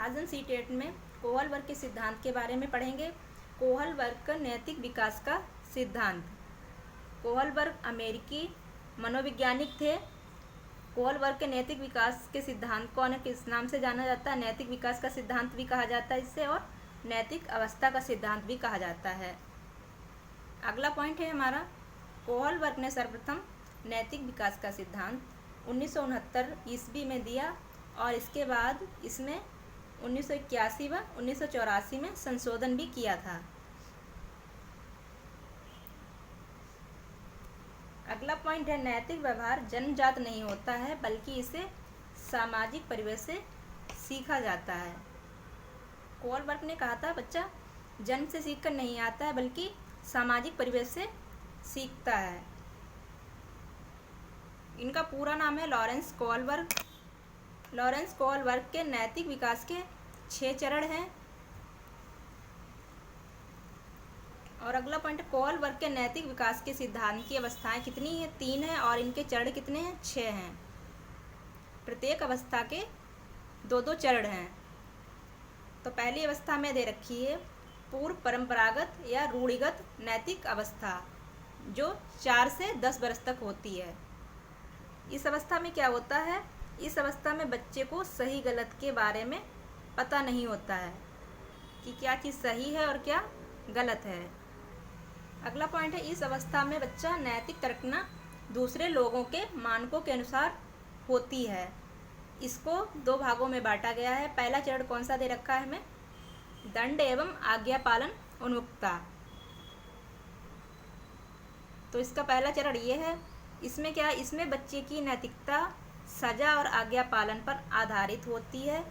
आज हम सीटेट में कोहलबर्ग के सिद्धांत के बारे में पढ़ेंगे। कोहलबर्ग का नैतिक विकास का सिद्धांत। कोहलबर्ग अमेरिकी मनोवैज्ञानिक थे। कोहलबर्ग के नैतिक विकास के सिद्धांत को किस नाम से जाना जाता है? नैतिक विकास का सिद्धांत भी कहा जाता है इससे, और नैतिक अवस्था का सिद्धांत भी कहा जाता है। अगला पॉइंट है हमारा, कोहलबर्ग ने सर्वप्रथम नैतिक विकास का सिद्धांत 1969 ईस्वी में दिया और इसके बाद इसमें 1981 व 1984 में संशोधन भी किया था। अगला पॉइंट है, नैतिक व्यवहार जन्मजात नहीं होता है बल्कि इसे सामाजिक परिवेश से सीखा जाता है। कोहलबर्ग ने कहा था बच्चा जन्म से सीखकर नहीं आता है बल्कि सामाजिक परिवेश से सीखता है। इनका पूरा नाम है लॉरेंस कोहलबर्ग। लॉरेंस कोहलबर्ग के नैतिक विकास के 6 चरण हैं। और अगला पॉइंट, कोहलबर्ग के नैतिक विकास के सिद्धांत की अवस्थाएं कितनी हैं? 3 हैं और इनके चरण कितने हैं? 6 हैं। प्रत्येक अवस्था के 2-2 चरण हैं। तो पहली अवस्था में दे रखी है पूर्व परंपरागत या रूढ़िगत नैतिक अवस्था, जो 4 से 10 वर्ष तक होती है। इस अवस्था में क्या होता है? इस अवस्था में बच्चे को सही गलत के बारे में पता नहीं होता है कि क्या चीज़ सही है और क्या गलत है। अगला पॉइंट है, इस अवस्था में बच्चा नैतिक तर्कना दूसरे लोगों के मानकों के अनुसार होती है। इसको 2 भागों में बांटा गया है। पहला चरण कौन सा दे रखा है हमें? दंड एवं आज्ञा पालन उन्मुखता। तो इसका पहला चरण ये है। इसमें क्या है? इसमें बच्चे की नैतिकता सजा और आज्ञा पालन पर आधारित होती है।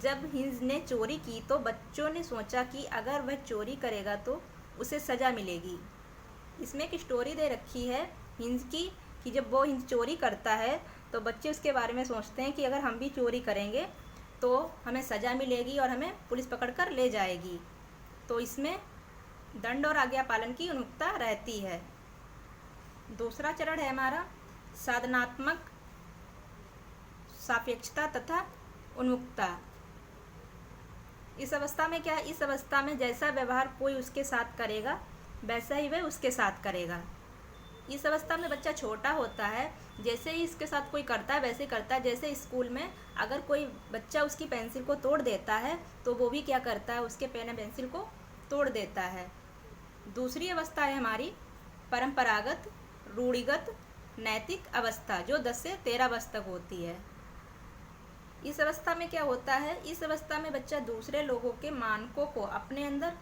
जब हिंस ने चोरी की तो बच्चों ने सोचा कि अगर वह चोरी करेगा तो उसे सजा मिलेगी। इसमें एक स्टोरी दे रखी है हिंस की, कि जब वो हिंस चोरी करता है तो बच्चे उसके बारे में सोचते हैं कि अगर हम भी चोरी करेंगे तो हमें सजा मिलेगी और हमें पुलिस पकड़कर ले जाएगी। तो इसमें दंड और आज्ञा पालन की उन्मुखता रहती है। दूसरा चरण है हमारा साधनात्मक सापेक्षता तथा उन्मुखता। इस अवस्था में क्या है? इस अवस्था में जैसा व्यवहार कोई उसके साथ करेगा वैसा ही वह उसके साथ करेगा। इस अवस्था में बच्चा छोटा होता है, जैसे ही इसके साथ कोई करता है वैसे करता है। जैसे स्कूल में अगर कोई बच्चा उसकी पेंसिल को तोड़ देता है तो वो भी क्या करता है? उसके पेन पेंसिल को तोड़ देता है। दूसरी अवस्था है हमारी परंपरागत रूढ़िगत नैतिक अवस्था, जो 10 से 13 वर्ष तक होती है। इस अवस्था में क्या होता है? इस अवस्था में बच्चा दूसरे लोगों के मानकों को अपने अंदर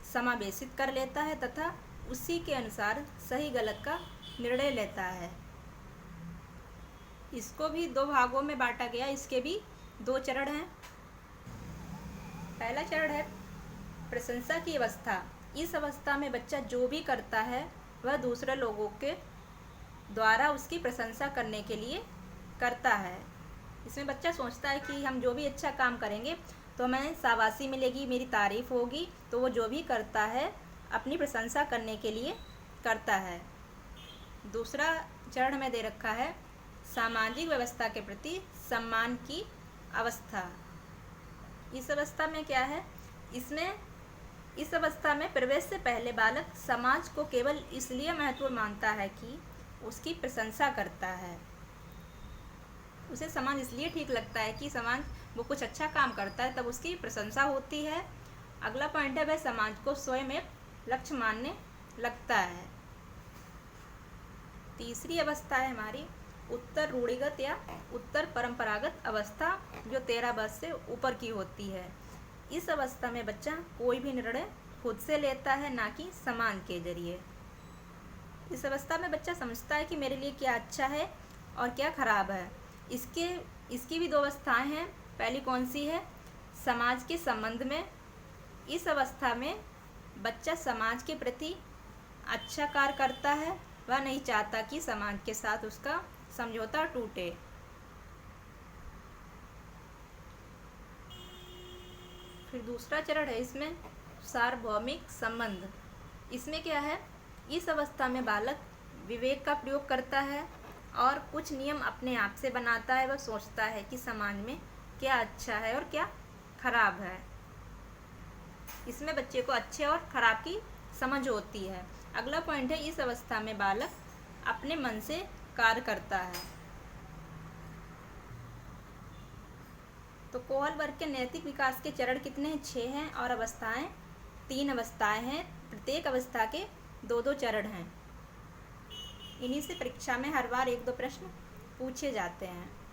समावेशित कर लेता है तथा उसी के अनुसार सही गलत का निर्णय लेता है। इसको भी 2 भागों में बांटा गया। इसके भी 2 चरण हैं। पहला चरण है प्रशंसा की अवस्था। इस अवस्था में बच्चा जो भी करता है वह दूसरे लोगों के द्वारा उसकी प्रशंसा करने के लिए करता है। इसमें बच्चा सोचता है कि हम जो भी अच्छा काम करेंगे तो हमें शाबाशी मिलेगी, मेरी तारीफ होगी। तो वो जो भी करता है अपनी प्रशंसा करने के लिए करता है। दूसरा चरण में दे रखा है सामाजिक व्यवस्था के प्रति सम्मान की अवस्था। इस अवस्था में क्या है? इस अवस्था में प्रवेश से पहले बालक समाज को केवल इसलिए महत्वपूर्ण मानता है कि उसकी प्रशंसा करता है। उसे समाज इसलिए ठीक लगता है कि समाज वो कुछ अच्छा काम करता है तब उसकी प्रशंसा होती है। अगला पॉइंट है, वह समाज को स्वयं एक लक्ष्य मानने लगता है। तीसरी अवस्था है हमारी उत्तर रूढ़िगत या उत्तर परंपरागत अवस्था, जो 13 वर्ष से ऊपर की होती है। इस अवस्था में बच्चा कोई भी निर्णय खुद से लेता है, ना कि समाज के जरिए। इस अवस्था में बच्चा समझता है कि मेरे लिए क्या अच्छा है और क्या खराब है। इसकी भी 2 अवस्थाएं हैं। पहली कौन सी है? समाज के संबंध में। इस अवस्था में बच्चा समाज के प्रति अच्छा कार्य करता है। वह नहीं चाहता कि समाज के साथ उसका समझौता टूटे। फिर दूसरा चरण है इसमें सार्वभौमिक संबंध। इसमें क्या है? इस अवस्था में बालक विवेक का प्रयोग करता है और कुछ नियम अपने आप से बनाता है। वह सोचता है कि समाज में क्या अच्छा है और क्या खराब है। इसमें बच्चे को अच्छे और खराब की समझ होती है। अगला पॉइंट है, इस अवस्था में बालक अपने मन से कार्य करता है। तो कोहल वर्ग के नैतिक विकास के चरण कितने हैं? 6 हैं और अवस्थाएं 3 अवस्थाएं हैं। प्रत्येक अवस्था के 2-2 चरण हैं। इन्हीं से परीक्षा में हर बार 1-2 प्रश्न पूछे जाते हैं।